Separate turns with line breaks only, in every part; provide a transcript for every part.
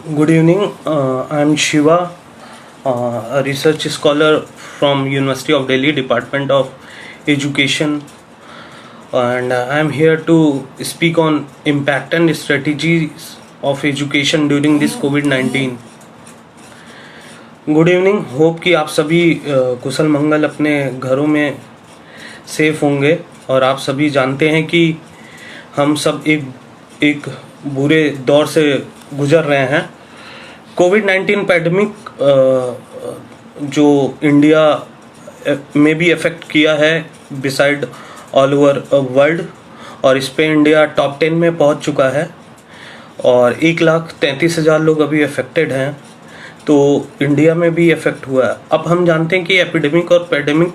Good evening. I'm Shiva, a research scholar from University of Delhi, Department of Education, and I'm here to speak on impact and strategies of education during this COVID-19. Good evening. Hope कि आप सभी कुशल मंगल अपने घरों में safe होंगे। और आप सभी जानते हैं कि हम सब एक बुरे दौर से गुजर रहे हैं। कोविड-19 पैंडमिक जो इंडिया में भी अफेक्ट किया है बिसाइड ऑल ओवर वर्ल्ड, और इस पे इंडिया टॉप 10 में पहुंच चुका है और 1,33,000 लोग अभी अफेक्टेड हैं। तो इंडिया में भी इफेक्ट हुआ है। अब हम जानते हैं कि एपिडेमिक और पैंडेमिक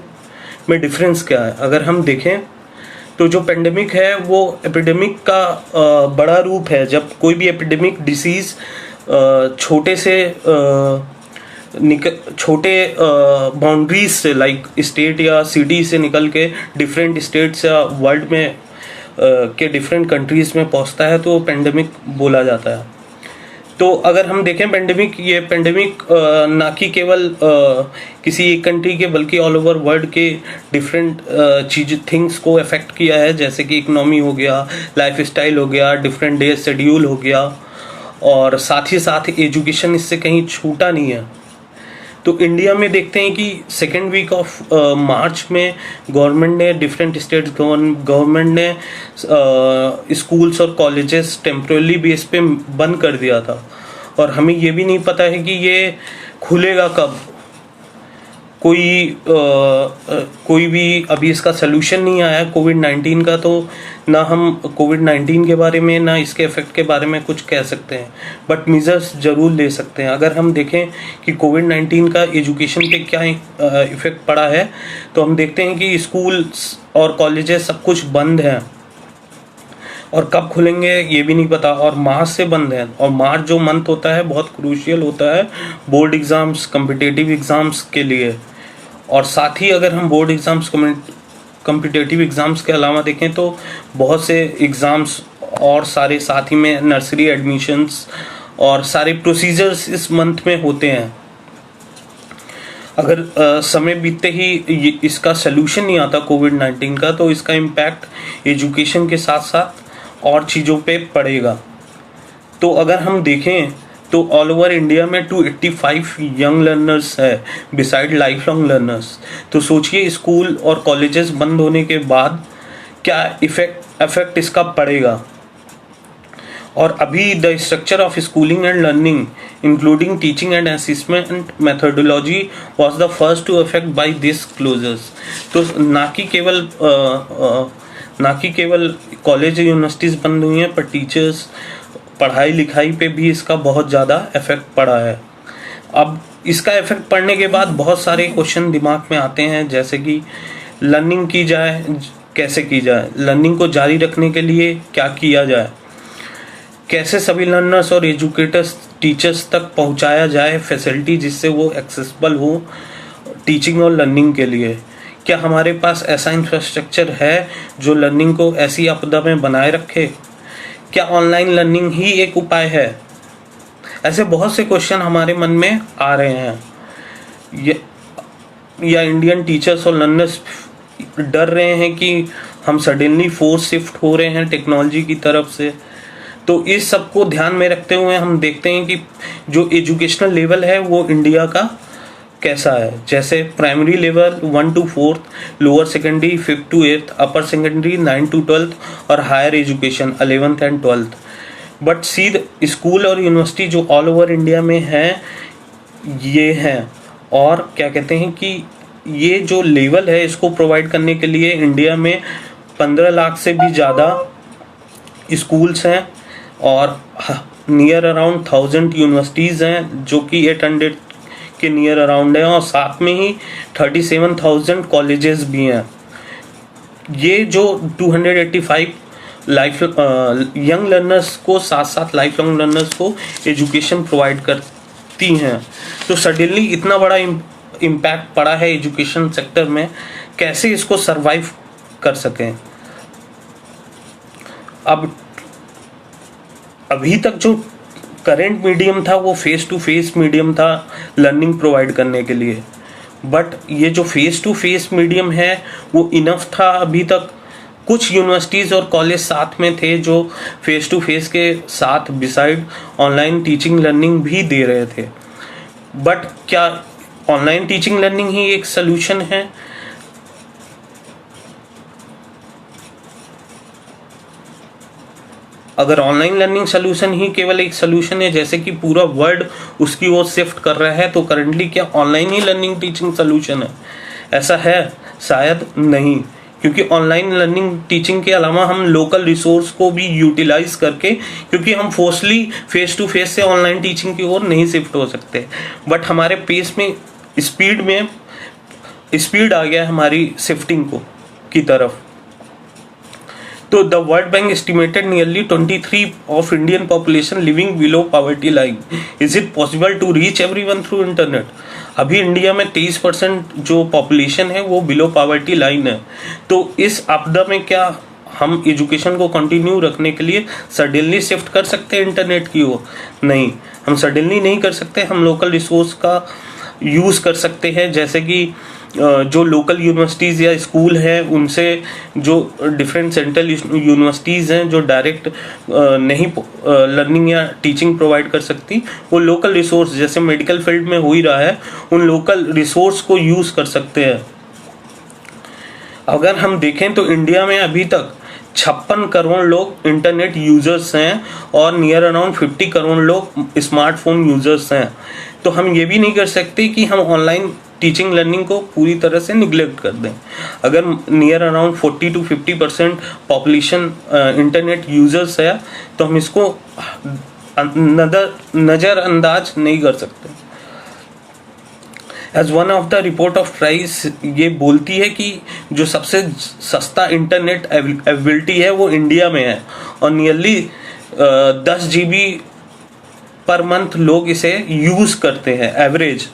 में डिफरेंस क्या है। अगर हम देखें तो जो पैंडेमिक है वो एपिडेमिक का बड़ा रूप है। जब कोई भी एपिडेमिक डिसीज़ छोटे बाउंड्रीज से, लाइक स्टेट या सिटी से निकल के डिफरेंट स्टेट्स या वर्ल्ड में के डिफरेंट कंट्रीज़ में पहुंचता है तो पैंडेमिक बोला जाता है। तो अगर हम देखें ये पैंडेमिक ना कि केवल किसी एक कंट्री के बल्कि ऑल ओवर वर्ल्ड के डिफरेंट थिंग्स को अफेक्ट किया है, जैसे कि इकोनॉमी हो गया, लाइफ स्टाइल हो गया, डिफरेंट डे शेड्यूल हो गया, और साथ ही साथ एजुकेशन इससे कहीं छूटा नहीं है। तो इंडिया में देखते हैं कि सेकेंड वीक ऑफ मार्च में गवर्नमेंट ने, डिफरेंट स्टेट गवर्नमेंट ने स्कूल्स और कॉलेजेस टेम्पररी बेस पे बंद कर दिया था। और हमें ये भी नहीं पता है कि ये खुलेगा कब। कोई भी अभी इसका सलूशन नहीं आया कोविड-19 का। तो ना हम कोविड-19 के बारे में ना इसके इफेक्ट के बारे में कुछ कह सकते हैं, बट मेजर्स जरूर ले सकते हैं। अगर हम देखें कि कोविड-19 का एजुकेशन पे क्या इफेक्ट पड़ा है, तो हम देखते हैं कि स्कूल्स और कॉलेजेस सब कुछ बंद हैं और कब खुलेंगे ये भी नहीं पता, और मार्च से बंद है। और मार्च जो मंथ होता है बहुत क्रूशियल होता है बोर्ड एग्जाम्स, कॉम्पिटिटिव एग्जाम्स के लिए। और साथ ही अगर हम बोर्ड एग्जाम्स, कॉम्पिटिटिव एग्जाम्स के अलावा देखें तो बहुत से एग्जाम्स और सारे साथ ही में नर्सरी एडमिशन्स और सारे प्रोसीजर्स इस मंथ में होते हैं। अगर समय बीतते ही इसका सलूशन नहीं आता कोविड-19 का, तो इसका इम्पैक्ट एजुकेशन के साथ साथ और चीज़ों पे पड़ेगा। तो अगर हम देखें तो ऑल ओवर इंडिया में 285 यंग लर्नर्स है बिसाइड लाइफ लॉन्ग लर्नर्स। तो सोचिए स्कूल और कॉलेजेस बंद होने के बाद क्या इफेक्ट इसका पड़ेगा। और अभी the structure of schooling and learning including teaching and assessment methodology was the first to affect by this closures. तो ना कि केवल कॉलेज यूनिवर्सिटीज़ बंद हुई हैं, पर टीचर्स, पढ़ाई लिखाई पे भी इसका बहुत ज़्यादा इफेक्ट पड़ा है। अब इसका इफेक्ट पड़ने के बाद बहुत सारे क्वेश्चन दिमाग में आते हैं, जैसे कि लर्निंग की जाए, कैसे की जाए, लर्निंग को जारी रखने के लिए क्या किया जाए, कैसे सभी लर्नर्स और एजुकेटर्स, टीचर्स तक पहुंचाया जाए फैसिलिटी जिससे वो एक्सेसिबल हो टीचिंग और लर्निंग के लिए। क्या हमारे पास ऐसा इंफ्रास्ट्रक्चर है जो लर्निंग को ऐसी आपदा में बनाए रखे? क्या ऑनलाइन लर्निंग ही एक उपाय है? ऐसे बहुत से क्वेश्चन हमारे मन में आ रहे हैं। या इंडियन टीचर्स और लर्नर्स डर रहे हैं कि हम सडनली फोर्स शिफ्ट हो रहे हैं टेक्नोलॉजी की तरफ से। तो इस सब को ध्यान में रखते हुए हम देखते हैं कि जो एजुकेशनल लेवल है वो इंडिया का कैसा है। जैसे primary level 1 to 4th, lower secondary 5th to 8th, upper secondary 9 to 12th और higher education 11th and 12th। But school और यूनिवर्सिटी जो ऑल ओवर इंडिया में हैं ये हैं, और क्या कहते हैं कि ये जो लेवल है इसको प्रोवाइड करने के लिए इंडिया में 15 लाख से भी ज़्यादा स्कूल्स हैं और नियर अराउंड 1000 यूनिवर्सिटीज़ हैं जो कि 800 के नियर अराउंड है, और साथ में ही 37,000 कॉलेजेस भी हैं। ये जो 285 यंग लर्नर्स को साथ साथ लाइफ लॉन्ग लर्नर्स को एजुकेशन प्रोवाइड करती हैं। तो सडनली इतना बड़ा इम्पैक्ट पड़ा है एजुकेशन सेक्टर में, कैसे इसको सरवाइव कर सकें। अब अभी तक जो करेंट मीडियम था वो फेस टू फेस मीडियम था लर्निंग प्रोवाइड करने के लिए, बट ये जो फेस टू फेस मीडियम है वो इनफ था अभी तक। कुछ यूनिवर्सिटीज़ और कॉलेज साथ में थे जो फेस टू फेस के साथ बिसाइड ऑनलाइन टीचिंग लर्निंग भी दे रहे थे, बट क्या ऑनलाइन टीचिंग लर्निंग ही एक सलूशन है? अगर ऑनलाइन लर्निंग सोल्यूशन ही केवल एक सोल्यूशन है, जैसे कि पूरा वर्ल्ड उसकी ओर शिफ्ट कर रहा है, तो करंटली क्या ऑनलाइन ही लर्निंग टीचिंग सोल्यूशन है? ऐसा है? शायद नहीं, क्योंकि ऑनलाइन लर्निंग टीचिंग के अलावा हम लोकल रिसोर्स को भी यूटिलाइज करके, क्योंकि हम फोर्सली फेस टू फेस से ऑनलाइन टीचिंग की ओर नहीं शिफ्ट हो सकते, बट हमारे पेस में स्पीड आ गया हमारी शिफ्टिंग को की तरफ। तो the world bank estimated nearly 23 of Indian population living below poverty line. Is it possible to reach everyone through internet? अभी इंडिया में 23% जो पॉपुलेशन है वो बिलो पॉवर्टी लाइन है। तो इस आपदा में क्या हम एजुकेशन को कंटिन्यू रखने के लिए सडनली शिफ्ट कर सकते हैं इंटरनेट की ओर? नहीं, हम सडनली नहीं कर सकते। हम लोकल रिसोर्स का यूज़ कर सकते हैं, जैसे कि जो लोकल यूनिवर्सिटीज़ या स्कूल हैं उनसे, जो डिफरेंट सेंट्रल यूनिवर्सिटीज़ हैं जो डायरेक्ट नहीं लर्निंग या टीचिंग प्रोवाइड कर सकती, वो लोकल रिसोर्स जैसे मेडिकल फील्ड में हो ही रहा है, उन लोकल रिसोर्स को यूज़ कर सकते हैं। अगर हम देखें तो इंडिया में अभी तक 56 करोड़ लोग इंटरनेट यूजर्स हैं और नियर अराउंड 50 करोड़ लोग स्मार्टफोन यूजर्स हैं। तो हम ये भी नहीं कर सकते कि हम ऑनलाइन टीचिंग लर्निंग को पूरी तरह से निगलेक्ट कर दें। अगर near around 40 to 50% population internet users है तो हम इसको नज़रअंदाज नहीं कर सकते। As one of the report of price ये बोलती है कि जो सबसे सस्ता इंटरनेट अवेलेबिलिटी है वो इंडिया में है और नियरली 10 GB पर मंथ लोग इसे यूज करते हैं average.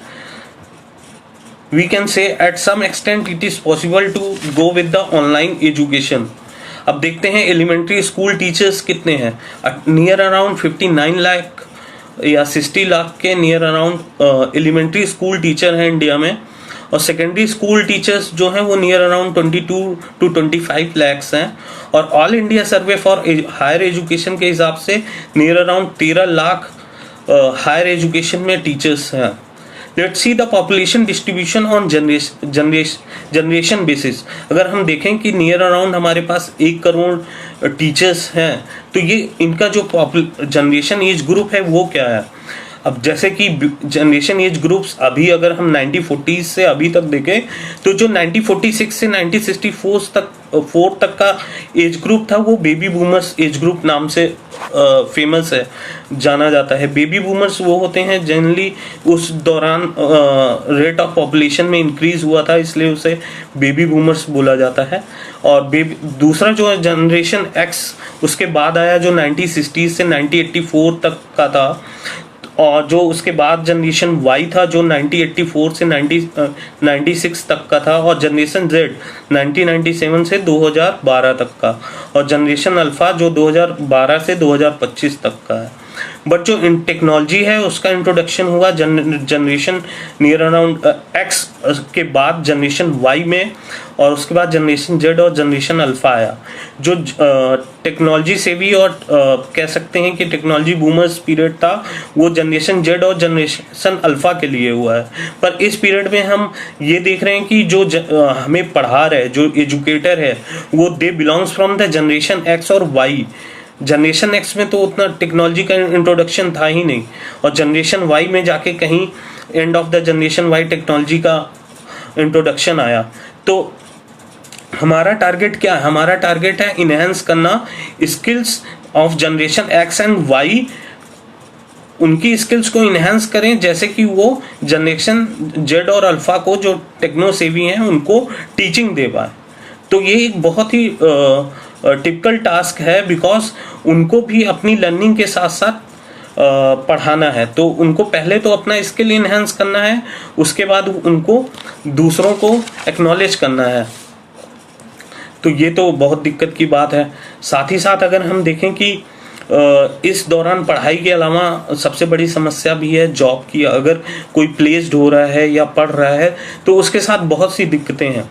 We can say at some extent it is possible to go with the online education. अब देखते हैं एलिमेंट्री स्कूल टीचर्स कितने हैं। नियर अराउंड 59 लाख या 60 लाख के near around elementary school teacher हैं इंडिया में, और सेकेंडरी स्कूल टीचर्स जो हैं वो नियर अराउंड 22 to 25 लैक्स हैं, और all India survey for higher education के हिसाब से near around 13 lakh higher education में टीचर्स हैं। Let's see the population distribution on generation basis. अगर हम देखें कि नियर अराउंड हमारे पास 1 करोड़ टीचर्स हैं, तो ये इनका जो जनरेशन एज ग्रुप है वो क्या है? अब जैसे कि जनरेशन एज ग्रुप्स अभी अगर हम 1940 से अभी तक देखें तो जो 1946 से 1964 तक का एज ग्रुप था वो बेबी बूमर्स एज ग्रुप नाम से फेमस है, जाना जाता है। बेबी बूमर्स वो होते हैं जनरली उस दौरान रेट ऑफ पॉपुलेशन में इंक्रीज हुआ था, इसलिए उसे बेबी बूमर्स बोला जाता है। और दूसरा जो जनरेशन एक्स उसके बाद आया जो 1960 से 1984 तक का था, और जो उसके बाद जनरेशन वाई था जो 1984 से 1996 तक का था, और जनरेशन जेड 1997 से 2012 तक का, और जनरेशन अल्फ़ा जो 2012 से 2025 तक का है। बट जो इन टेक्नोलॉजी है उसका इंट्रोडक्शन हुआ जनरेशन नियर अराउंड एक्स के बाद जनरेशन वाई में, और उसके बाद जनरेशन जेड और जनरेशन अल्फ़ा आया। जो टेक्नोलॉजी से भी और कह सकते हैं कि टेक्नोलॉजी बूमर्स पीरियड था वो जनरेशन जेड और जनरेशन अल्फ़ा के लिए हुआ है। पर इस पीरियड में हम ये देख रहे हैं कि जो हमें पढ़ा रहे जो एजुकेटर है वो दे belongs from the generation x और वाई। जनरेशन एक्स में तो उतना टेक्नोलॉजी का इंट्रोडक्शन था ही नहीं, और जनरेशन वाई में जाके कहीं end of the generation Y technology का इंट्रोडक्शन आया। तो हमारा टारगेट क्या है? हमारा टारगेट है इनहेंस करना skills of generation X and Y, उनकी स्किल्स को इनहेंस करें, जैसे कि वो जनरेशन जेड और अल्फ़ा को जो टेक्नो सेवी हैं उनको टीचिंग दे पाए। तो ये एक बहुत ही टिपिकल टास्क है, बिकॉज उनको भी अपनी लर्निंग के साथ साथ पढ़ाना है। तो उनको पहले तो अपना स्किल इनहेंस करना है, उसके बाद उनको दूसरों को एक्नॉलेज करना है। तो ये तो बहुत दिक्कत की बात है। साथ ही साथ अगर हम देखें कि इस दौरान पढ़ाई के अलावा सबसे बड़ी समस्या भी है जॉब की। अगर कोई प्लेस्ड हो रहा है या पढ़ रहा है तो उसके साथ बहुत सी दिक्कतें हैं।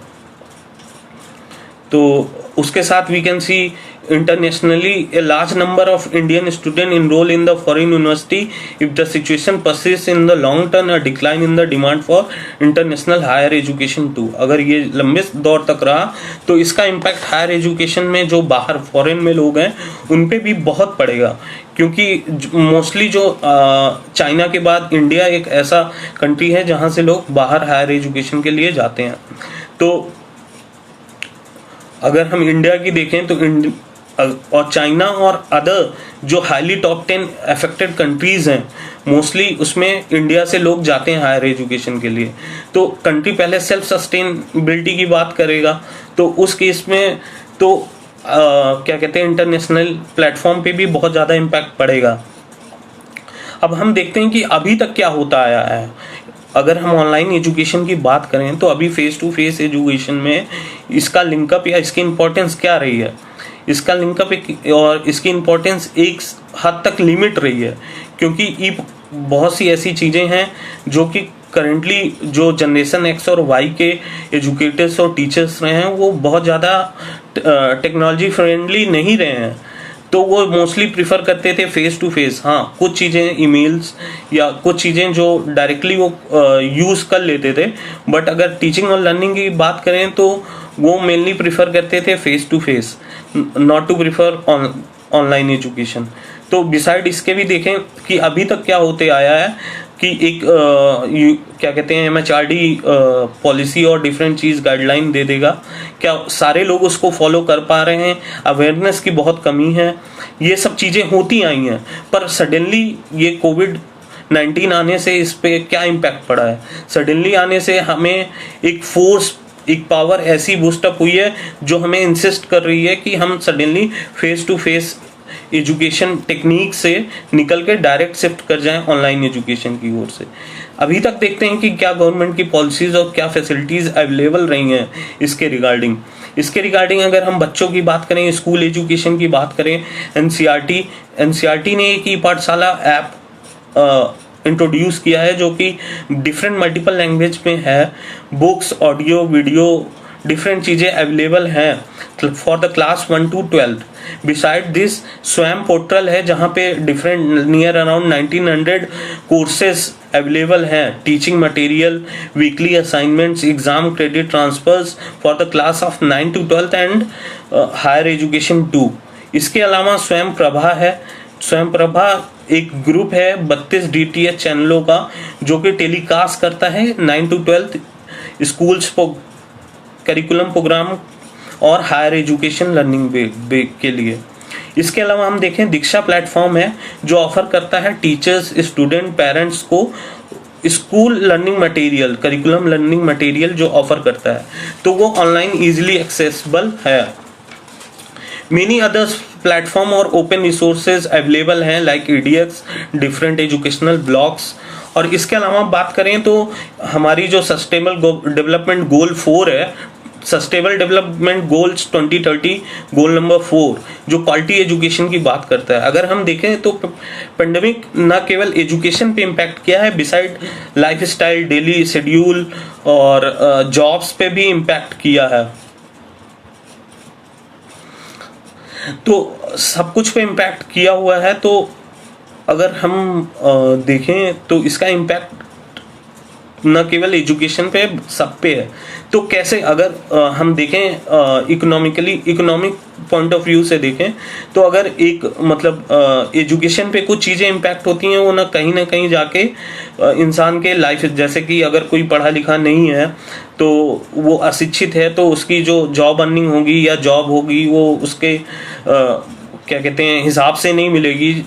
तो उसके साथ we can see internationally a large number of Indian students enroll in the foreign university if the situation persists in the long term, a decline in the demand for international higher education too। अगर ये लंबे दौर तक रहा तो इसका impact higher education में जो बाहर फॉरेन में लोग हैं उन पे भी बहुत पड़ेगा, क्योंकि मोस्टली जो चाइना के बाद इंडिया एक ऐसा कंट्री है जहाँ से लोग बाहर हायर एजुकेशन के लिए जाते हैं। तो अगर हम इंडिया की देखें तो और चाइना और अदर जो हाईली टॉप 10 अफेक्टेड कंट्रीज़ हैं मोस्टली उसमें इंडिया से लोग जाते हैं हायर एजुकेशन के लिए। तो कंट्री पहले सेल्फ सस्टेनेबिलिटी की बात करेगा, तो उस केस में तो क्या कहते हैं इंटरनेशनल प्लेटफॉर्म पे भी बहुत ज़्यादा इम्पैक्ट पड़ेगा। अब हम देखते हैं कि अभी तक क्या होता आया है। अगर हम ऑनलाइन एजुकेशन की बात करें तो अभी फेस टू फेस एजुकेशन में इसका लिंकअप या इसकी इम्पोर्टेंस क्या रही है, इसका लिंकअप और इसकी इम्पोर्टेंस एक हद तक लिमिट रही है, क्योंकि ये बहुत सी ऐसी चीज़ें हैं जो कि करेंटली जो जनरेशन एक्स और वाई के एजुकेटर्स और टीचर्स रहे हैं वो बहुत ज़्यादा टेक्नोलॉजी फ्रेंडली नहीं रहे हैं। तो वो मोस्टली प्रिफर करते थे फेस टू फेस। हाँ, कुछ चीज़ें ईमेल्स या कुछ चीज़ें जो डायरेक्टली वो यूज़ कर लेते थे, बट अगर टीचिंग और लर्निंग की बात करें तो वो मेनली प्रिफर करते थे face to face, not to prefer online education. तो बिसाइड इसके भी देखें कि अभी तक क्या होते आया है कि एक क्या कहते हैं MHRD पॉलिसी और डिफरेंट चीज़ गाइडलाइन दे देगा, क्या सारे लोग उसको फॉलो कर पा रहे हैं, अवेयरनेस की बहुत कमी है, ये सब चीज़ें होती आई हैं। पर सडनली ये कोविड-19 आने से इस पे क्या इम्पैक्ट पड़ा है, सडनली आने से हमें एक फोर्स एक पावर ऐसी बूस्टअप हुई है जो हमें इंसिस्ट कर रही है कि हम suddenly face to face education technique से निकल के डायरेक्ट शिफ्ट कर जाएं ऑनलाइन एजुकेशन की ओर से। अभी तक देखते हैं कि क्या गवर्नमेंट की पॉलिसीज और क्या फैसिलिटीज़ अवेलेबल रही हैं इसके रिगार्डिंग अगर हम बच्चों की बात करें, स्कूल एजुकेशन की बात करें, एनसीईआरटी ने एक ई पाठशाला ऐप इंट्रोड्यूस किया है जो कि डिफरेंट मल्टीपल लैंग्वेज में है। बुक्स, ऑडियो, वीडियो, डिफरेंट चीज़ें अवेलेबल हैं for the class 1 to 12। Beside this Swayam portal है जहाँ पे different near around 1900 courses available हैं, teaching material, weekly assignments, exam credit transfers for the class of 9 to 12 and higher education 2। इसके अलावा स्वयं प्रभा है। स्वयं प्रभा एक ग्रुप है 32 DTH चैनलों का जो कि टेलीकास्ट करता है 9 to 12 स्कूल्स करिकुलम प्रोग्राम और हायर एजुकेशन लर्निंग के लिए। इसके अलावा हम देखें दीक्षा प्लेटफॉर्म है जो ऑफर करता है टीचर्स, स्टूडेंट, पेरेंट्स को school learning material, curriculum learning material जो ऑफर करता है, तो वो ऑनलाइन इजीली एक्सेसिबल है। मेनी अदर्स प्लेटफॉर्म और ओपन रिसोर्सेज अवेलेबल हैं like EDX, different educational blogs. और इसके अलावा बात करें तो हमारी जो सस्टेनेबल डेवलपमेंट गोल 4 है, sustainable development goals 2030 goal number 4 जो क्वालिटी एजुकेशन की बात करता है। अगर हम देखें तो पेंडेमिक न केवल एजुकेशन पे इम्पैक्ट किया है, बिसाइड लाइफस्टाइल, डेली शेड्यूल और जॉब्स पे भी इम्पैक्ट किया है। तो सब कुछ पे इम्पैक्ट किया हुआ है। तो अगर हम देखें तो इसका इम्पैक्ट न केवल एजुकेशन पे, सब पे है। तो कैसे अगर हम देखें इकोनॉमिक पॉइंट ऑफ व्यू से देखें तो अगर एक मतलब एजुकेशन पे कुछ चीज़ें इम्पैक्ट होती हैं वो ना कहीं जाके इंसान के लाइफ, जैसे कि अगर कोई पढ़ा लिखा नहीं है तो वो अशिक्षित है तो उसकी जो जॉब अर्निंग होगी या जॉब होगी वो उसके क्या कहते हैं हिसाब से नहीं मिलेगी,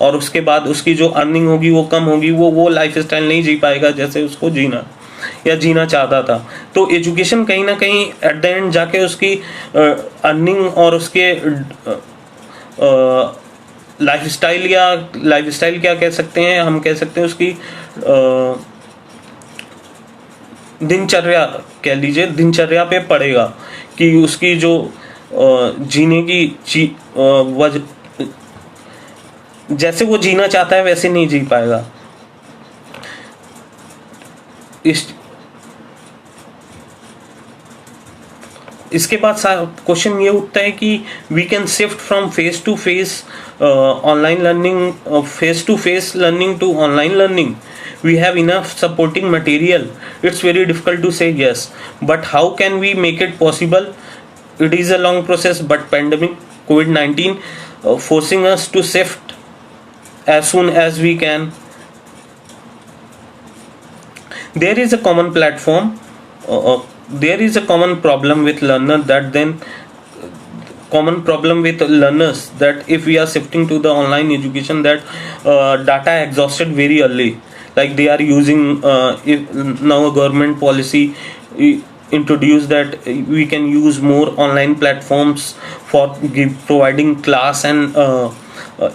और उसके बाद उसकी जो अर्निंग होगी वो कम होगी, वो लाइफ स्टाइल नहीं जी पाएगा जैसे उसको जीना चाहता था। तो एजुकेशन कहीं ना कहीं एट द एंड जाके उसकी अर्निंग और उसके लाइफस्टाइल क्या कह सकते हैं, हम कह सकते हैं उसकी दिनचर्या, कह लीजिए दिनचर्या पे पड़ेगा कि उसकी जो जीने की जैसे वो जीना चाहता है वैसे नहीं जी पाएगा। इसके बाद क्वेश्चन ये उठता है कि we can shift from face to face online learning, face to face learning to online learning. We have enough supporting material. It's very difficult to say yes, but how can we make it possible? It is a long process, but pandemic COVID-19 forcing us to shift as soon as we can. There is a common platform. There is a common problem with learners that if we are shifting to the online education, that data exhausted very early. Like they are using now a government policy introduced that we can use more online platforms for providing class and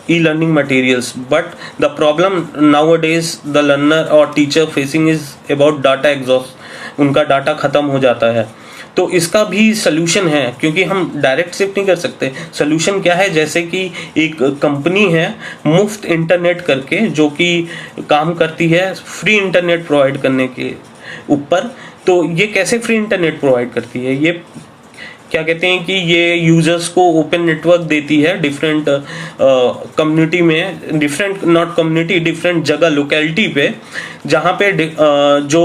e-learning materials. But the problem nowadays the learner or teacher facing is about data exhaust. उनका data खत्म हो जाता है. तो इसका भी solution है, क्योंकि हम डायरेक्ट शिफ्ट नहीं कर सकते. सलूशन क्या है? जैसे कि एक कंपनी है मुफ्त इंटरनेट करके, जो कि काम करती है फ्री इंटरनेट प्रोवाइड करने के ऊपर. तो ये कैसे फ्री इंटरनेट प्रोवाइड करती है? ये क्या कहते हैं कि ये यूजर्स को ओपन नेटवर्क देती है डिफरेंट कम्युनिटी में, डिफरेंट जगह लोकेलिटी पे, जहाँ पे जो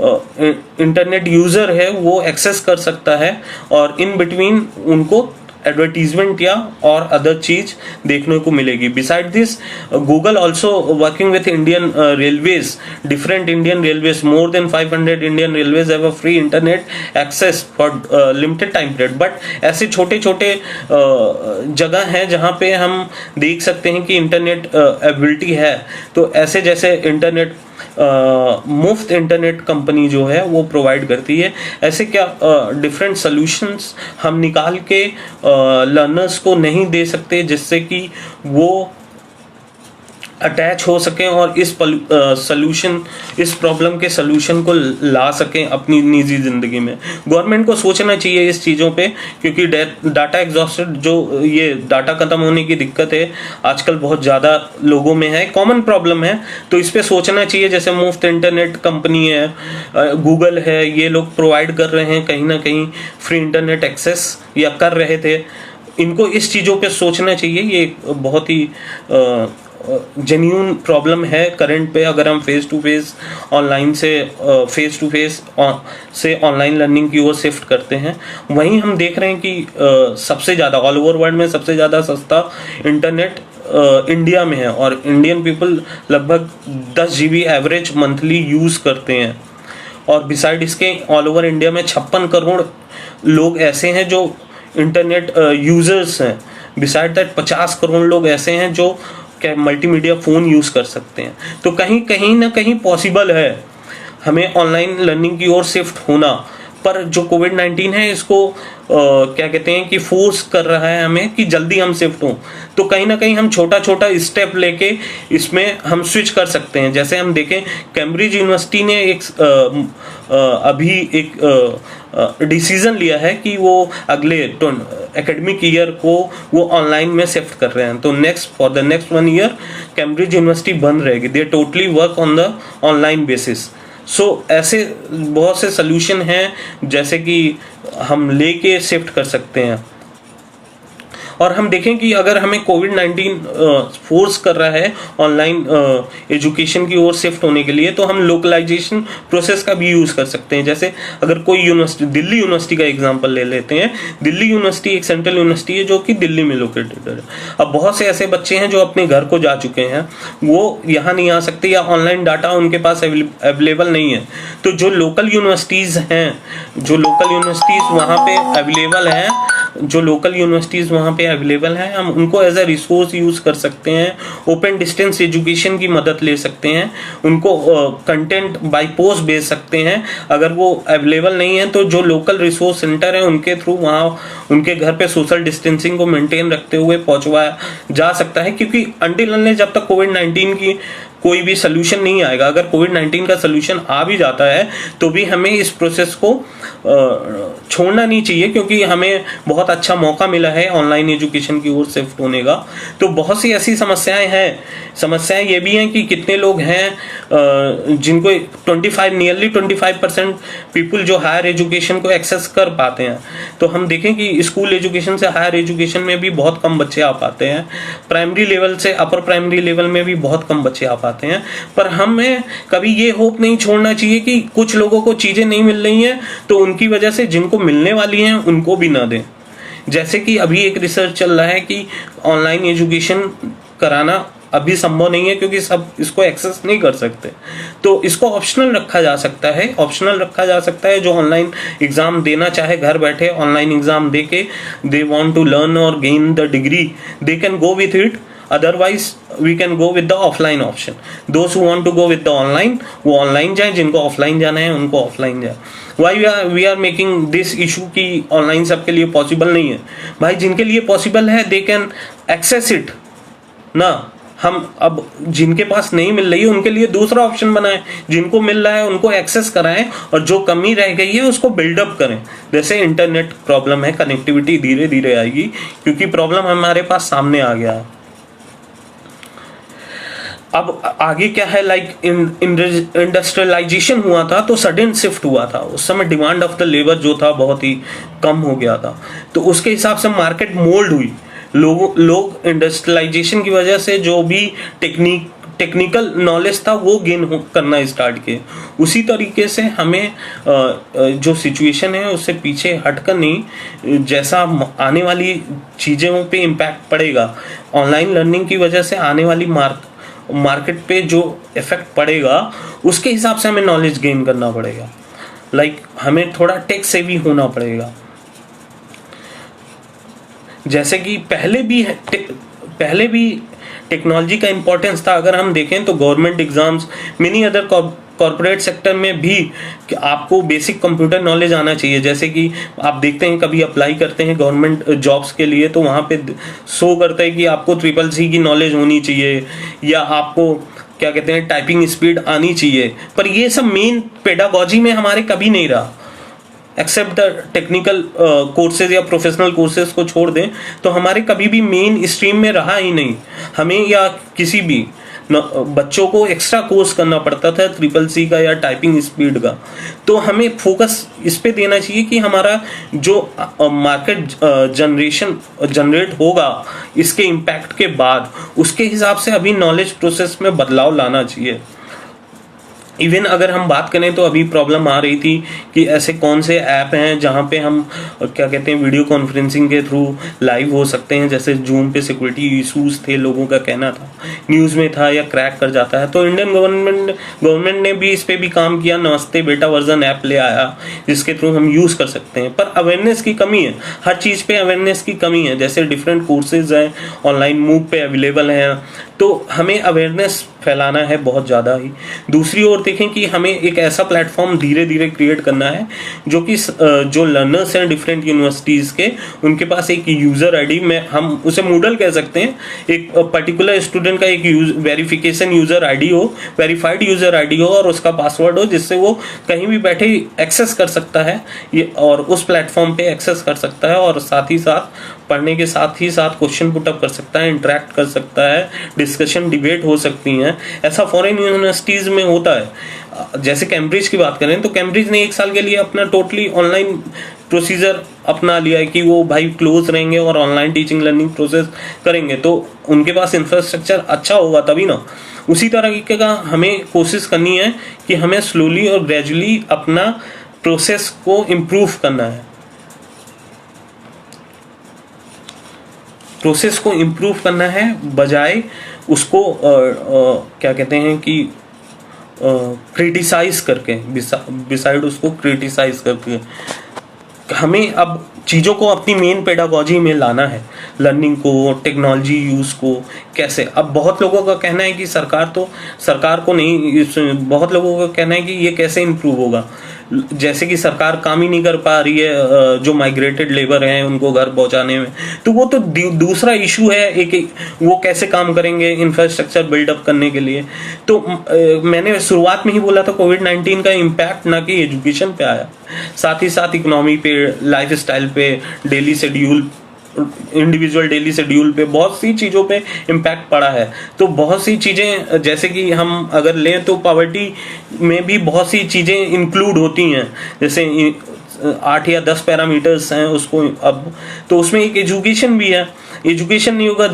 इंटरनेट यूजर है वो एक्सेस कर सकता है और इन बिटवीन उनको एडवर्टीजमेंट या और अदर चीज देखने को मिलेगी. Beside this, Google also working with Indian railways, different Indian railways, more than 500 Indian railways have a free internet access for limited time period. But ऐसे छोटे छोटे जगह हैं जहाँ पे हम देख सकते हैं कि इंटरनेट एबिलिटी है. तो ऐसे जैसे इंटरनेट मुफ्त इंटरनेट कंपनी जो है वो प्रोवाइड करती है, ऐसे क्या डिफरेंट सॉल्यूशंस हम निकाल के लर्नर्स को नहीं दे सकते जिससे कि वो अटैच हो सकें और इस प्रॉब्लम के सलूशन को ला सकें अपनी निजी ज़िंदगी में. गवर्नमेंट को सोचना चाहिए इस चीज़ों पे, क्योंकि डाटा एग्जॉस्टेड, जो ये डाटा ख़त्म होने की दिक्कत है आजकल बहुत ज़्यादा लोगों में है, कॉमन प्रॉब्लम है. तो इस पे सोचना चाहिए. जैसे मुफ्त इंटरनेट कंपनी है, गूगल है, ये लोग प्रोवाइड कर रहे हैं कहीं ना कहीं फ्री इंटरनेट एक्सेस, या कर रहे थे. इनको इस चीज़ों पे सोचना चाहिए. ये बहुत ही जेन्युइन प्रॉब्लम है करंट पे. अगर हम फेस टू फेस ऑनलाइन से फेस टू फेस से ऑनलाइन लर्निंग की ओर शिफ्ट करते हैं, वहीं हम देख रहे हैं कि सबसे ज़्यादा ऑल ओवर वर्ल्ड में सबसे ज़्यादा सस्ता इंटरनेट इंडिया में है, और इंडियन पीपल लगभग 10 GB एवरेज मंथली यूज़ करते हैं. और बिसाइड इसके ऑल ओवर इंडिया में 56 करोड़ लोग ऐसे हैं जो इंटरनेट यूजर्स हैं. बिसाइड दैट 50 करोड़ लोग ऐसे हैं जो क्या मल्टीमीडिया फ़ोन यूज़ कर सकते हैं. तो कहीं ना कहीं पॉसिबल है हमें ऑनलाइन लर्निंग की ओर शिफ्ट होना. पर जो कोविड-19 है इसको क्या कहते हैं कि फोर्स कर रहा है हमें कि जल्दी हम शिफ्ट हों. तो कहीं ना कहीं हम छोटा छोटा स्टेप लेके इसमें हम स्विच कर सकते हैं. जैसे हम देखें, कैम्ब्रिज यूनिवर्सिटी ने अभी एक डिसीजन लिया है कि वो अगले एकेडमिक ईयर को वो ऑनलाइन में शिफ्ट कर रहे हैं. तो for the next 1 year Cambridge university बंद रहेगी. They totally work on the online basis. So ऐसे बहुत से सल्यूशन हैं जैसे कि हम लेके शिफ्ट कर सकते हैं. और हम देखें कि अगर हमें कोविड-19 फोर्स कर रहा है ऑनलाइन एजुकेशन की ओर शिफ्ट होने के लिए, तो हम लोकलाइजेशन प्रोसेस का भी यूज़ कर सकते हैं. जैसे अगर कोई यूनिवर्सिटी, दिल्ली यूनिवर्सिटी का एग्जांपल ले लेते हैं. दिल्ली यूनिवर्सिटी एक सेंट्रल यूनिवर्सिटी है जो कि दिल्ली में लोकेटेड है. अब बहुत से ऐसे बच्चे हैं जो अपने घर को जा चुके हैं, वो यहाँ नहीं आ सकते या ऑनलाइन डाटा उनके पास अवेलेबल नहीं है. तो जो लोकल यूनिवर्सिटीज़ वहाँ पे अवेलेबल हैं, हम उनको एज अ रिसोर्स यूज़ कर सकते हैं. ओपन डिस्टेंस एजुकेशन की मदद ले सकते हैं. उनको कंटेंट बाय पोस्ट भेज सकते हैं. अगर वो अवेलेबल नहीं है तो जो लोकल रिसोर्स सेंटर है उनके थ्रू वहाँ उनके घर पे सोशल डिस्टेंसिंग को मेंटेन रखते हुए पहुँचवाया जा सकता है. क्योंकि अनटिल अनलेस जब तक कोविड-19 की कोई भी सोल्यूशन नहीं आएगा। अगर कोविड-19 का सोल्यूशन आ भी जाता है तो भी हमें इस प्रोसेस को छोड़ना नहीं चाहिए, क्योंकि हमें बहुत अच्छा मौका मिला है ऑनलाइन एजुकेशन की ओर शिफ्ट होने का। तो बहुत सी ऐसी समस्याएं हैं। समस्याएं ये भी हैं कि कितने लोग हैं जिनको 25% पीपल जो हायर एजुकेशन को एक्सेस कर पाते हैं। तो हम देखें कि स्कूल एजुकेशन से हायर एजुकेशन में भी बहुत कम बच्चे आ पाते हैं, प्राइमरी लेवल से अपर प्राइमरी लेवल में भी बहुत कम बच्चे आ पाते हैं। पर हमें कभी ये होप नहीं छोड़ना चाहिए कि कुछ लोगों को चीज़ें नहीं मिल रही हैं तो उनकी वजह से जिनको मिलने वाली हैं उनको भी ना दें। जैसे कि अभी एक रिसर्च चल रहा है कि ऑनलाइन एजुकेशन कराना अभी संभव नहीं है क्योंकि सब इसको एक्सेस नहीं कर सकते, तो इसको ऑप्शनल रखा जा सकता है। ऑप्शनल रखा जा सकता है, जो ऑनलाइन एग्जाम देना चाहे घर बैठे ऑनलाइन एग्जाम दे के दे वांट टू लर्न और gain the degree, they can go with it. Otherwise we can go with the offline option. Those who want to go with the online वो online जाए, जिनको offline जाना है उनको offline जाए। Why we are making this issue कि online सबके लिए पॉसिबल नहीं है। भाई जिनके लिए पॉसिबल है दे कैन एक्सेस इट ना। हम अब जिनके पास नहीं मिल रही है उनके लिए दूसरा ऑप्शन बनाएं, जिनको मिल रहा है उनको एक्सेस कराएं और जो कमी रह गई है उसको बिल्डअप करें। जैसे इंटरनेट प्रॉब्लम है, कनेक्टिविटी धीरे धीरे आएगी क्योंकि प्रॉब्लम हमारे पास सामने आ गया है। अब आगे क्या है, लाइक इंडस्ट्रियलाइजेशन हुआ था तो सडन शिफ्ट हुआ था। उस समय डिमांड ऑफ द लेबर जो था बहुत ही कम हो गया था, तो उसके हिसाब से मार्केट मोल्ड हुई। लोग इंडस्ट्रियलाइजेशन की वजह से जो भी टेक्निकल नॉलेज था वो गेन करना स्टार्ट किए। उसी तरीके से हमें जो सिचुएशन है उससे पीछे हटकर नहीं, जैसा आने वाली चीज़ों पे इम्पैक्ट पड़ेगा ऑनलाइन लर्निंग की वजह से, आने वाली मार्केट पे जो इफेक्ट पड़ेगा उसके हिसाब से हमें नॉलेज गेन करना पड़ेगा। लाइक हमें थोड़ा टेक सेवी होना पड़ेगा। जैसे कि पहले भी टेक्नोलॉजी का इम्पोर्टेंस था। अगर हम देखें तो government exams, many other corporate sector में भी आपको बेसिक कंप्यूटर नॉलेज आना चाहिए। जैसे कि आप देखते हैं कभी अप्लाई करते हैं गवर्नमेंट जॉब्स के लिए तो वहाँ पे शो करता है कि आपको CCC की नॉलेज होनी चाहिए या आपको क्या कहते हैं टाइपिंग स्पीड आनी चाहिए। पर ये सब मेन पेडागॉजी में हमारे कभी नहीं रहा। एक्सेप्ट द टेक्निकल कोर्सेज या प्रोफेशनल कोर्सेज को छोड़ दें तो हमारे कभी भी मेन स्ट्रीम में रहा ही नहीं। हमें या किसी भी बच्चों को एक्स्ट्रा कोर्स करना पड़ता था CCC का या टाइपिंग स्पीड का। तो हमें फोकस इस पे देना चाहिए कि हमारा जो मार्केट जनरेट होगा इसके इम्पैक्ट के बाद, उसके हिसाब से अभी नॉलेज प्रोसेस में बदलाव लाना चाहिए। इवन अगर हम बात करें तो अभी प्रॉब्लम आ रही थी कि ऐसे कौन से ऐप हैं जहाँ पे हम क्या कहते हैं वीडियो कॉन्फ्रेंसिंग के थ्रू लाइव हो सकते हैं। जैसे जूम पे सिक्योरिटी इशूज़ थे, लोगों का कहना था, न्यूज़ में था या क्रैक कर जाता है। तो इंडियन गवर्नमेंट ने भी इस पर भी काम किया, नमस्ते बेटा वर्जन ऐप ले आया जिसके थ्रू हम यूज़ कर सकते हैं। पर अवेयरनेस की कमी है, हर चीज़ पे अवेयरनेस की कमी है। जैसे डिफरेंट कोर्सेज हैं ऑनलाइन मूव पे अवेलेबल हैं, तो हमें अवेयरनेस फैलाना है बहुत ज़्यादा ही। दूसरी ओर देखें कि हमें एक ऐसा प्लेटफॉर्म धीरे धीरे क्रिएट करना है जो कि जो लर्नर्स हैं डिफरेंट यूनिवर्सिटीज़ के, उनके पास एक यूज़र आईडी में, हम उसे मूडल कह सकते हैं, एक पर्टिकुलर स्टूडेंट का एक वेरिफिकेशन यूज़र आईडी हो, वेरीफाइड यूज़र आईडी हो और उसका पासवर्ड हो, जिससे वो कहीं भी बैठे एक्सेस कर सकता है ये और उस प्लेटफॉर्म पे एक्सेस कर सकता है और साथ ही साथ पढ़ने के साथ ही साथ क्वेश्चन पुटअप कर सकता है, इंटरेक्ट कर सकता है, डिस्कशन डिबेट हो सकती हैं। ऐसा फॉरेन यूनिवर्सिटीज़ में होता है। जैसे कैम्ब्रिज की बात करें तो कैम्ब्रिज ने 1 साल के लिए अपना टोटली ऑनलाइन प्रोसीजर अपना लिया है कि वो भाई क्लोज रहेंगे और ऑनलाइन टीचिंग लर्निंग प्रोसेस करेंगे। तो उनके पास इंफ्रास्ट्रक्चर अच्छा होगा तभी ना। उसी तरीके का हमें कोशिश करनी है कि हमें स्लोली और ग्रेजुअली अपना प्रोसेस को इम्प्रूव करना है। प्रोसेस को इम्प्रूव करना है बजाय उसको क्या कहते हैं कि क्रिटिसाइज करके, बिसाइड उसको क्रिटिसाइज करके हमें अब चीज़ों को अपनी मेन पेडागॉजी में लाना है। लर्निंग को, टेक्नोलॉजी यूज़ को कैसे, अब बहुत लोगों का कहना है कि सरकार को नहीं, बहुत लोगों का कहना है कि ये कैसे इम्प्रूव होगा। जैसे कि सरकार काम ही नहीं कर पा रही है जो माइग्रेटेड लेबर हैं उनको घर पहुंचाने में, तो वो तो दूसरा इशू है। एक वो कैसे काम करेंगे इंफ्रास्ट्रक्चर बिल्डअप करने के लिए। तो मैंने शुरुआत में ही बोला था कोविड-19 का इम्पैक्ट ना कि एजुकेशन पे आया, साथ ही साथ इकोनॉमी पे, लाइफ स्टाइल पे, daily schedule, individual daily schedule पे, बहुत सी चीज़ों पे इम्पैक्ट पड़ा है। तो बहुत सी चीज़ें, जैसे कि हम अगर लें तो पॉवर्टी में भी बहुत सी चीज़ें इंक्लूड होती हैं, जैसे 8 या 10 पैरामीटर्स हैं उसको अब, तो उसमें एक एजुकेशन भी है। एजुकेशन नहीं होगा,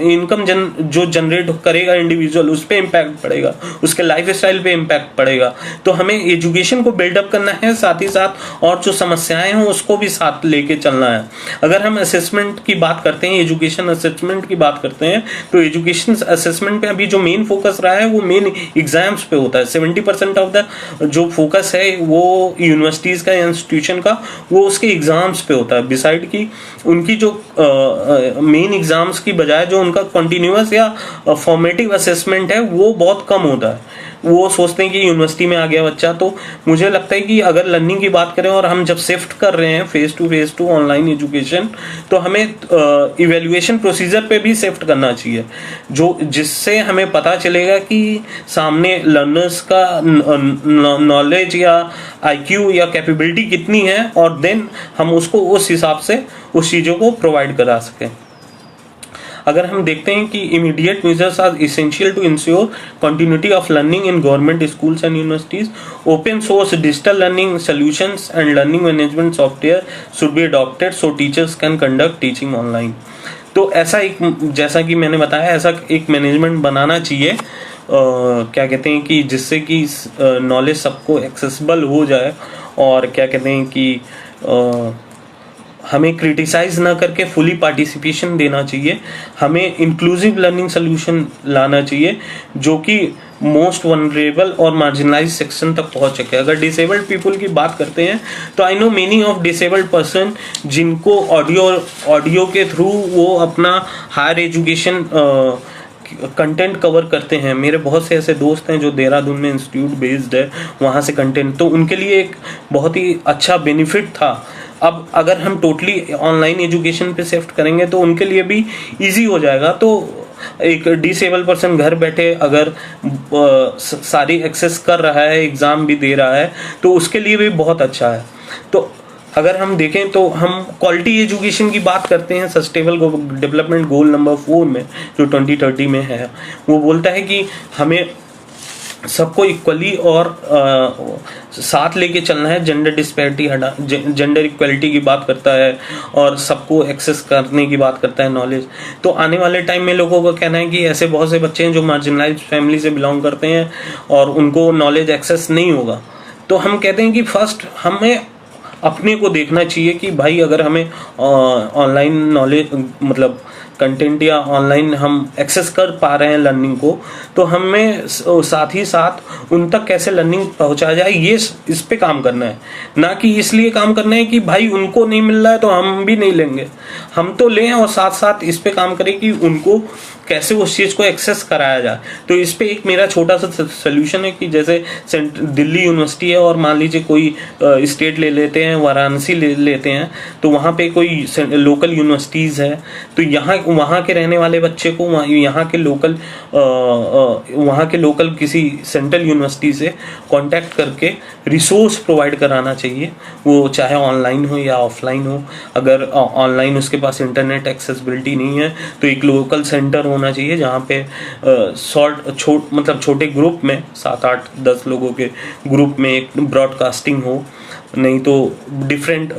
इनकम जो जनरेट करेगा इंडिविजुअल, उस पर इम्पैक्ट पड़ेगा, उसके लाइफ स्टाइल पे इम्पैक्ट पड़ेगा। तो हमें एजुकेशन को बिल्डअप करना है, साथ ही साथ और जो समस्याएं हैं उसको भी साथ लेके चलना है। अगर हम असेसमेंट की बात करते हैं, एजुकेशन असेसमेंट की बात करते हैं, तो एजुकेशन असेसमेंट पे अभी जो मेन फोकस रहा है वो मेन एग्जाम्स पे होता है। 70% ऑफ द जो फोकस है वो यूनिवर्सिटीज का, इंस्टीट्यूशन का, वो उसके एग्जाम्स पे होता है। बिसाइड की उनकी जो मेन एग्जाम्स की बजाय जो उनका कंटिन्यूअस या फॉर्मेटिव असेसमेंट है वो बहुत कम होता है। वो सोचते हैं कि यूनिवर्सिटी में आ गया बच्चा। तो मुझे लगता है कि अगर लर्निंग की बात करें और हम जब शिफ्ट कर रहे हैं फेस टू ऑनलाइन एजुकेशन, तो हमें इवैल्यूएशन प्रोसीजर पे भी शिफ्ट करना चाहिए, जो जिससे हमें पता चलेगा कि सामने लर्नर्स का नॉलेज या आईक्यू या कैपेबिलिटी कितनी है, और देन हम उसको उस हिसाब से उस चीज़ों को प्रोवाइड करा सकें। अगर हम देखते हैं कि immediate measures are essential to ensure continuity of learning in government schools and universities, open source digital learning solutions and learning management software should be adopted so teachers can conduct teaching online. तो ऐसा एक, जैसा कि मैंने बताया, ऐसा एक management बनाना चाहिए, क्या कहते हैं कि जिससे कि नॉलेज सबको एक्सेसिबल हो जाए, और क्या कहते हैं कि हमें क्रिटिसाइज ना करके फुली पार्टिसिपेशन देना चाहिए। हमें इंक्लूसिव लर्निंग सोल्यूशन लाना चाहिए जो कि मोस्ट वनरेबल और मार्जिनलाइज सेक्शन तक पहुंच सके। अगर डिसेबल्ड पीपल की बात करते हैं तो I know many of disabled person जिनको ऑडियो के थ्रू वो अपना हायर एजुकेशन कंटेंट कवर करते हैं। मेरे बहुत से ऐसे दोस्त हैं जो देहरादून में इंस्टीट्यूट बेस्ड है, वहाँ से कंटेंट, तो उनके लिए एक बहुत ही अच्छा बेनिफिट था। अब अगर हम टोटली ऑनलाइन एजुकेशन पे शिफ्ट करेंगे तो उनके लिए भी इजी हो जाएगा। तो एक डिसेबल पर्सन घर बैठे अगर सारी एक्सेस कर रहा है, एग्ज़ाम भी दे रहा है, तो उसके लिए भी बहुत अच्छा है। तो अगर हम देखें तो हम क्वालिटी एजुकेशन की बात करते हैं सस्टेनेबल डेवलपमेंट गोल नंबर 4 में, जो 2030 में है, वो बोलता है कि हमें सबको इक्वली और साथ लेके चलना है, जेंडर डिस्पैरिटी हटा, जेंडर इक्वलिटी की बात करता है और सबको एक्सेस करने की बात करता है नॉलेज। तो आने वाले टाइम में लोगों का कहना है कि ऐसे बहुत से बच्चे हैं जो मार्जिनलाइज्ड फैमिली से बिलोंग करते हैं और उनको नॉलेज एक्सेस नहीं होगा। तो हम कहते हैं कि फर्स्ट हमें अपने को देखना चाहिए कि भाई अगर हमें ऑनलाइन नॉलेज मतलब कंटेंट या ऑनलाइन हम एक्सेस कर पा रहे हैं लर्निंग को, तो हमें साथ ही साथ उन तक कैसे लर्निंग पहुंचाया जाए, ये इस पे काम करना है। ना कि इसलिए काम करना है कि भाई उनको नहीं मिल रहा है तो हम भी नहीं लेंगे, हम तो लें और साथ साथ इस पे काम करें कि उनको कैसे उस चीज़ को एक्सेस कराया जाए। तो इस पे एक मेरा छोटा सा सोल्यूशन है कि जैसे दिल्ली यूनिवर्सिटी है और मान लीजिए कोई स्टेट ले लेते हैं, वाराणसी ले लेते हैं, तो वहाँ पे कोई लोकल यूनिवर्सिटीज़ है, तो यहाँ वहाँ के रहने वाले बच्चे को यहाँ के लोकल किसी सेंट्रल यूनिवर्सिटी से कांटेक्ट करके रिसोर्स प्रोवाइड कराना चाहिए, वो चाहे ऑनलाइन हो या ऑफलाइन हो। अगर ऑनलाइन उसके पास इंटरनेट एक्सेसिबिलिटी नहीं है तो एक लोकल सेंटर होना चाहिए जहाँ पे छोटे ग्रुप में 7, 8, 10 लोगों के ग्रुप में एक ब्रॉडकास्टिंग हो। नहीं तो different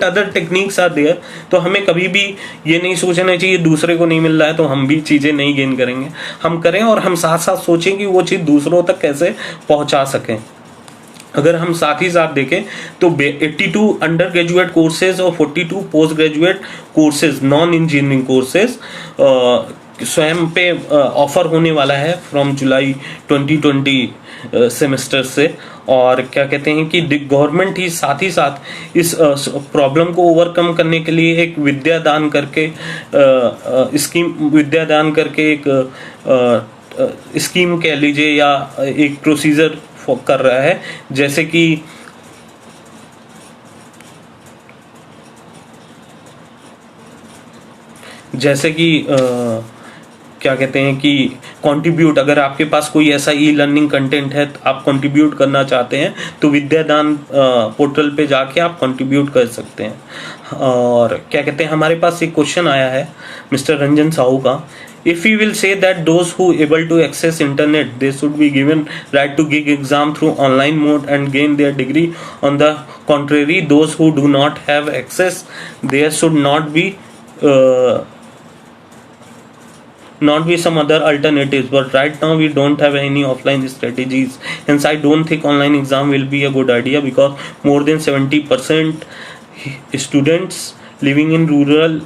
other techniques are there. तो हमें कभी भी ये नहीं सोचना चाहिए दूसरे को नहीं मिल रहा है तो हम भी चीज़ें नहीं गेन करेंगे, हम करें और हम साथ साथ सोचें कि वो चीज़ दूसरों तक कैसे पहुंचा सकें। अगर हम साथ ही साथ देखें तो 82 अंडर ग्रेजुएट कोर्सेज और 42 post graduate courses non engineering courses स्वयं पे ऑफर होने वाला है फ्रॉम जुलाई 2020 सेमेस्टर से। और क्या कहते हैं कि गवर्नमेंट ही साथ इस प्रॉब्लम को ओवरकम करने के लिए एक विद्यादान करके एक स्कीम कह लीजिए या एक प्रोसीजर कर रहा है, जैसे कि क्या कहते हैं कि कंट्रीब्यूट, अगर आपके पास कोई ऐसा ई लर्निंग कंटेंट है तो आप कंट्रीब्यूट करना चाहते हैं तो विद्यादान पोर्टल पे जाके आप कंट्रीब्यूट कर सकते हैं। और क्या कहते हैं, हमारे पास एक क्वेश्चन आया है मिस्टर रंजन साहू का, if we will say that those who able to access internet they should be given right to give exam through online mode and gain their degree, on the contrary those who do not have access there should not be some other alternatives, but right now we don't have any offline strategies, hence I don't think online exam will be a good idea, because more than 70% students living in rural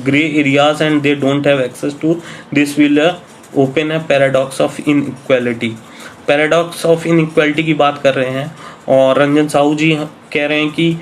gray areas and they don't have access to this will open a paradox of inequality। Paradox of inequality की बात कर रहे हैं और रंजन साहू जी कह रहे हैं कि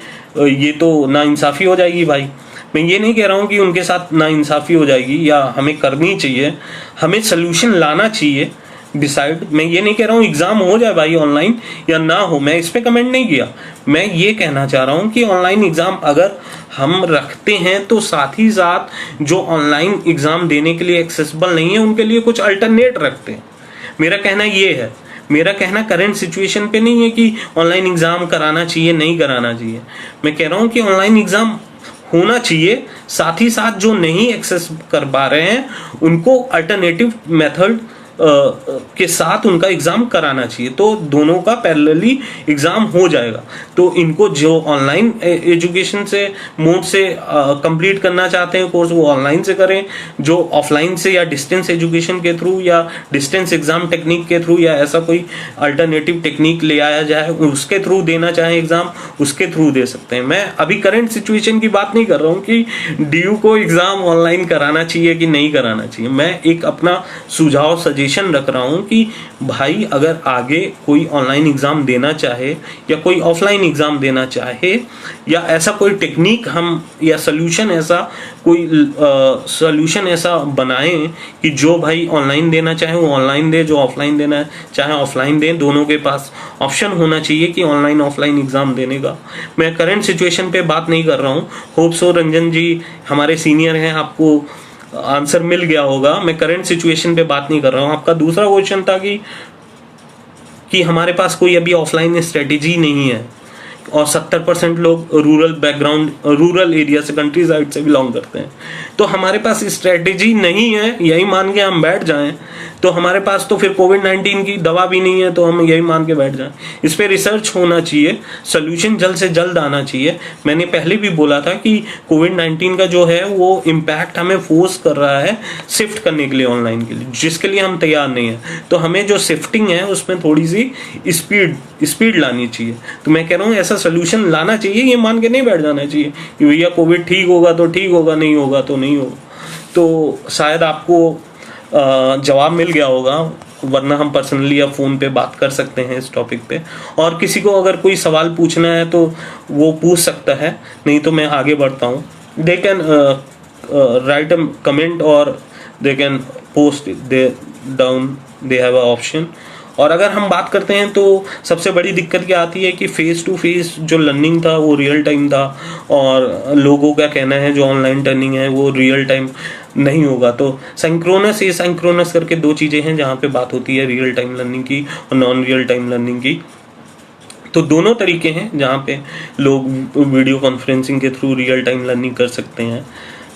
ये तो नाइंसाफ़ी हो जाएगी। भाई मैं ये नहीं कह रहा हूँ कि उनके साथ नाइंसाफ़ी हो जाएगी या हमें करनी चाहिए, हमें सोल्यूशन लाना चाहिए डिसाइड। मैं ये नहीं कह रहा हूँ एग्ज़ाम हो जाए भाई ऑनलाइन या ना हो, मैं इस पर कमेंट नहीं किया। मैं ये कहना चाह रहा हूँ कि ऑनलाइन एग्ज़ाम अगर हम रखते हैं तो साथ ही साथ जो ऑनलाइन एग्ज़ाम देने के लिए एक्सेसिबल नहीं है उनके लिए कुछ अल्टरनेट रखते हैं। मेरा कहना ये है, मेरा कहना करंट सिचुएशन पे नहीं है कि ऑनलाइन एग्ज़ाम कराना चाहिए नहीं कराना चाहिए। मैं कह रहा हूँ कि ऑनलाइन एग्ज़ाम होना चाहिए, साथ ही साथ जो नहीं एक्सेस कर पा रहे हैं उनको अल्टरनेटिव मेथड के साथ उनका एग्ज़ाम कराना चाहिए, तो दोनों का पैरेलली एग्ज़ाम हो जाएगा। तो इनको जो ऑनलाइन एजुकेशन से मोड से कंप्लीट करना चाहते हैं कोर्स वो ऑनलाइन से करें, जो ऑफलाइन से या डिस्टेंस एजुकेशन के थ्रू या डिस्टेंस एग्ज़ाम टेक्निक के थ्रू या ऐसा कोई अल्टरनेटिव टेक्निक ले आया जाए उसके थ्रू देना चाहें एग्ज़ाम उसके थ्रू दे सकते हैं। मैं अभी करंट सिचुएशन की बात नहीं कर रहा हूँ कि DU को एग्ज़ाम ऑनलाइन कराना चाहिए कि नहीं कराना चाहिए। मैं एक अपना सुझाव सजेशन रख रहा हूं कि भाई अगर आगे कोई ऑनलाइन एग्जाम देना चाहे या कोई ऑफलाइन एग्जाम देना चाहे या ऐसा कोई टेक्निक हम या सोल्यूशन ऐसा बनाएं कि जो भाई ऑनलाइन देना चाहे वो ऑनलाइन दे, जो ऑफलाइन देना चाहे ऑफलाइन दे, दोनों के पास ऑप्शन होना चाहिए कि ऑनलाइन ऑफलाइन एग्जाम देने का। मैं करंट सिचुएशन पे बात नहीं कर रहा हूँ। होप सो रंजन जी हमारे सीनियर हैं, आपको आंसर मिल गया होगा। मैं करंट सिचुएशन पे बात नहीं कर रहा हूँ। आपका दूसरा क्वेश्चन था कि हमारे पास कोई अभी ऑफलाइन स्ट्रेटेजी नहीं है और 70% लोग रूरल एरिया से, कंट्री साइड से बिलोंग करते हैं, तो हमारे पास स्ट्रेटेजी नहीं है यही मान के हम बैठ जाएं तो हमारे पास तो फिर कोविड-19 की दवा भी नहीं है तो हम यही मान के बैठ जाएं। इस पे रिसर्च होना चाहिए, सोल्यूशन जल्द से जल्द आना चाहिए। मैंने पहले भी बोला था कि कोविड-19 का जो है वो इम्पैक्ट हमें फोर्स कर रहा है शिफ्ट करने के लिए ऑनलाइन के लिए, जिसके लिए हम तैयार नहीं है। तो हमें जो शिफ्टिंग है उसमें थोड़ी सी स्पीड लानी चाहिए। तो मैं कह रहा हूँ ऐसा सोल्यूशन लाना चाहिए, ये मान के नहीं बैठ जाना चाहिए कि भैया कोविड ठीक होगा तो ठीक होगा, नहीं होगा तो नहीं होगा। तो शायद आपको जवाब मिल गया होगा, वरना हम पर्सनली या फ़ोन पे बात कर सकते हैं इस टॉपिक पे। और किसी को अगर कोई सवाल पूछना है तो वो पूछ सकता है, नहीं तो मैं आगे बढ़ता हूँ। They can write a comment और they can post they down, they have a option. और अगर हम बात करते हैं तो सबसे बड़ी दिक्कत क्या आती है कि फेस टू फेस जो लर्निंग था वो रियल टाइम था और लोगों का कहना है जो ऑनलाइन लर्निंग है वो रियल टाइम नहीं होगा। तो सिंक्रोनस एसिंक्रोनस करके दो चीज़ें हैं जहाँ पे बात होती है रियल टाइम लर्निंग की और नॉन रियल टाइम लर्निंग की। तो दोनों तरीके हैं जहाँ पे लोग वीडियो कॉन्फ्रेंसिंग के थ्रू रियल टाइम लर्निंग कर सकते हैं,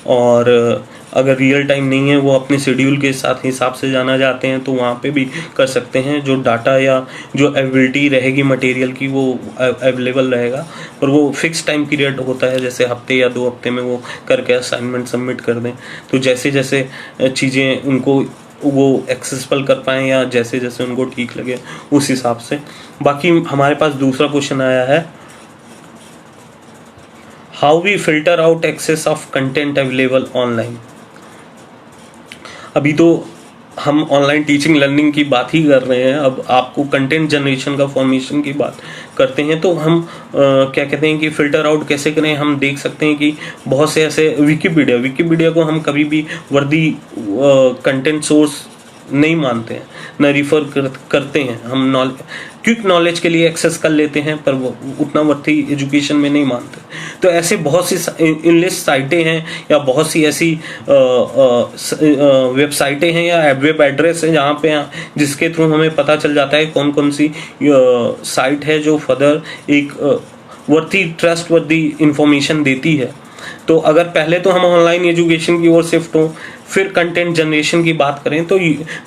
और अगर रियल टाइम नहीं है वो अपने शेड्यूल के साथ हिसाब से जाना चाहते हैं तो वहाँ पे भी कर सकते हैं। जो डाटा या जो अवेलेबिलिटी रहेगी मटेरियल की वो अवेलेबल रहेगा, पर वो फिक्स टाइम पीरियड होता है, जैसे हफ्ते या 2 हफ्ते में वो करके असाइनमेंट सबमिट कर दें। तो जैसे जैसे चीज़ें उनको वो एक्सेसिबल कर पाएँ या जैसे जैसे उनको ठीक लगे उस हिसाब से। बाकी हमारे पास दूसरा क्वेश्चन आया है, how we filter out excess of content available online. अभी तो हम ऑनलाइन टीचिंग लर्निंग की बात ही कर रहे हैं, अब आपको कंटेंट जनरेशन का फॉर्मेशन की बात करते हैं तो हम क्या कहते हैं कि फ़िल्टर आउट कैसे करें। हम देख सकते हैं कि बहुत से ऐसे विकिपीडिया को हम कभी भी वर्दी कंटेंट सोर्स नहीं मानते हैं, न रिफ़र करते हैं। हम क्विक नॉलेज के लिए एक्सेस कर लेते हैं, पर वो उतना वर्थी एजुकेशन में नहीं मानते। तो ऐसे बहुत सी इनलिस्ट साइटें हैं या बहुत सी ऐसी वेबसाइटें हैं या वेब एड्रेस है जहाँ पे जिसके थ्रू हमें पता चल जाता है कौन कौन सी साइट है जो फर्दर एक वर्थी ट्रस्ट वर्दी इंफॉर्मेशन देती है। तो अगर पहले तो हम ऑनलाइन एजुकेशन की ओर शिफ्ट हों, फिर कंटेंट जनरेशन की बात करें, तो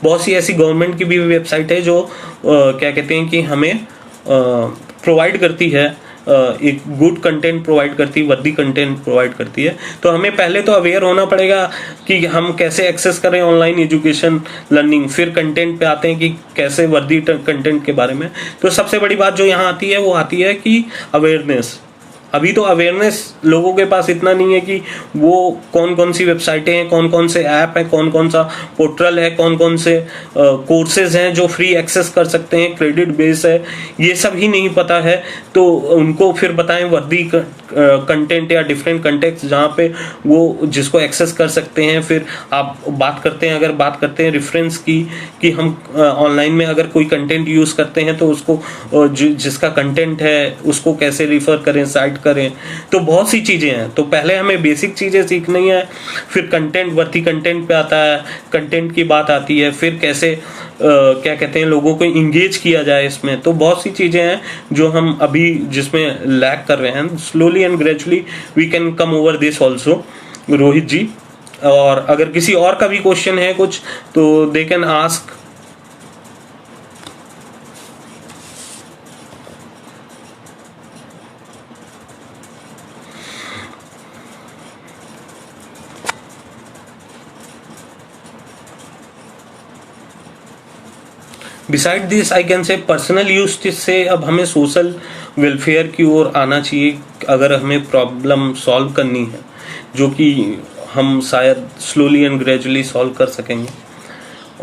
बहुत सी ऐसी गवर्नमेंट की भी वेबसाइट है जो क्या कहते हैं कि हमें प्रोवाइड करती है, एक गुड कंटेंट प्रोवाइड करती है, वर्दी कंटेंट प्रोवाइड करती है। तो हमें पहले तो अवेयर होना पड़ेगा कि हम कैसे एक्सेस करें ऑनलाइन एजुकेशन लर्निंग, फिर कंटेंट पे आते हैं कि कैसे वर्दी कंटेंट के बारे में। तो सबसे बड़ी बात जो यहाँ आती है वो आती है कि अवेयरनेस। अभी तो अवेयरनेस लोगों के पास इतना नहीं है कि वो कौन कौन सी वेबसाइटें हैं, कौन कौन से ऐप हैं, कौन कौन सा पोर्टल है, कौन कौन से कोर्सेज हैं जो फ्री एक्सेस कर सकते हैं, क्रेडिट बेस है, ये सब ही नहीं पता है। तो उनको फिर बताएं वर्दी कंटेंट या डिफरेंट कंटेक्ट जहाँ पे वो जिसको एक्सेस कर सकते हैं। फिर आप बात करते हैं, अगर बात करते हैं रेफरेंस की कि हम ऑनलाइन में अगर कोई कंटेंट यूज़ करते हैं तो उसको जिसका कंटेंट है उसको कैसे रिफ़र करें, साइट करें। तो बहुत सी चीज़ें हैं। तो पहले हमें बेसिक चीज़ें सीखनी है, फिर कंटेंट वर्थी कंटेंट पे आता है, कंटेंट की बात आती है, फिर कैसे क्या कहते हैं लोगों को इंगेज किया जाए इसमें। तो बहुत सी चीज़ें हैं जो हम अभी जिसमें लैक कर रहे हैं। Slowly and gradually we can come over this also, Rohit ji. और अगर किसी और का भी क्वेश्चन है कुछ तो they can ask. Beside this I can say personal use से अब हमें सोशल वेलफेयर की ओर आना चाहिए अगर हमें प्रॉब्लम सॉल्व करनी है, जो कि हम शायद स्लोली एंड ग्रेजुअली सॉल्व कर सकेंगे।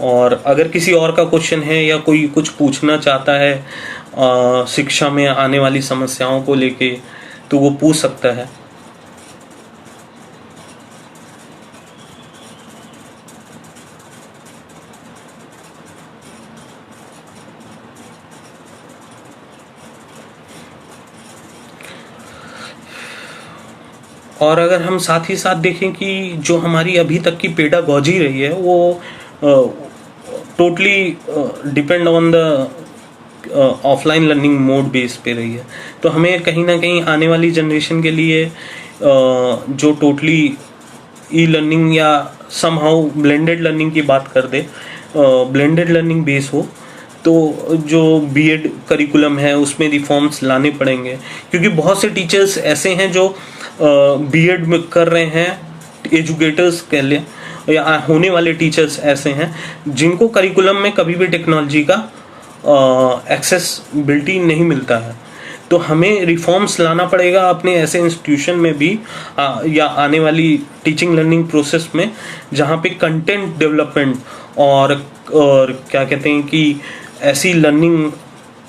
और अगर किसी और का क्वेश्चन है या कोई कुछ पूछना चाहता है शिक्षा में आने वाली समस्याओं को लेके, तो वो पूछ सकता है। और अगर हम साथ ही साथ देखें कि जो हमारी अभी तक की पेडागॉजी रही है वो totally depend on the offline learning mode base पे रही है। तो हमें कहीं ना कहीं आने वाली जनरेशन के लिए जो टोटली ई लर्निंग या समहाउ ब्लेंडेड लर्निंग की बात कर दे, ब्लेंडेड लर्निंग बेस हो, तो जो बीएड करिकुलम है उसमें रिफॉर्म्स लाने पड़ेंगे। क्योंकि बहुत से टीचर्स ऐसे हैं जो बीएड में कर रहे हैं, एजुकेटर्स कह लें या होने वाले टीचर्स ऐसे हैं जिनको करिकुलम में कभी भी टेक्नोलॉजी का एक्सेसिबिलिटी नहीं मिलता है। तो हमें रिफॉर्म्स लाना पड़ेगा अपने ऐसे इंस्टीट्यूशन में भी या आने वाली टीचिंग लर्निंग प्रोसेस में, जहाँ पे कंटेंट डेवलपमेंट और क्या कहते हैं कि ऐसी लर्निंग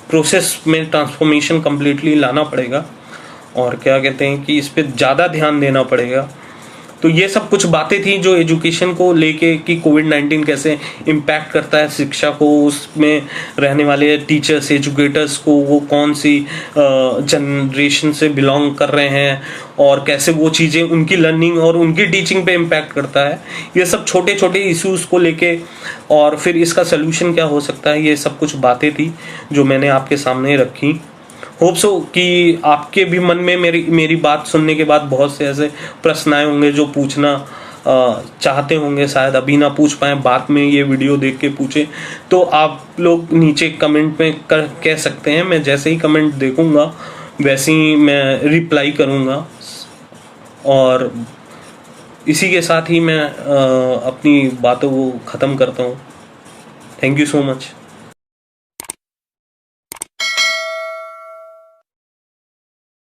प्रोसेस में ट्रांसफॉर्मेशन कम्प्लीटली लाना पड़ेगा। और क्या कहते हैं कि इस पे ज़्यादा ध्यान देना पड़ेगा। तो ये सब कुछ बातें थी जो एजुकेशन को लेके कि कोविड-19 कैसे इम्पैक्ट करता है शिक्षा को, उसमें रहने वाले टीचर्स एजुकेटर्स को, वो कौन सी जनरेशन से बिलोंग कर रहे हैं और कैसे वो चीज़ें उनकी लर्निंग और उनकी टीचिंग पे इम्पैक्ट करता है। ये सब छोटे छोटे इश्यूज़ को लेके और फिर इसका सलूशन क्या हो सकता है, ये सब कुछ बातें थी जो मैंने आपके सामने रखी। होप सो कि आपके भी मन में मेरी बात सुनने के बाद बहुत से ऐसे प्रश्न आए होंगे जो पूछना चाहते होंगे, शायद अभी ना पूछ पाए, बाद में ये वीडियो देख के पूछे। तो आप लोग नीचे कमेंट में कह सकते हैं। मैं जैसे ही कमेंट देखूंगा वैसे ही मैं रिप्लाई करूंगा। और इसी के साथ ही मैं अपनी बातों को ख़त्म करता हूँ। Thank you so much.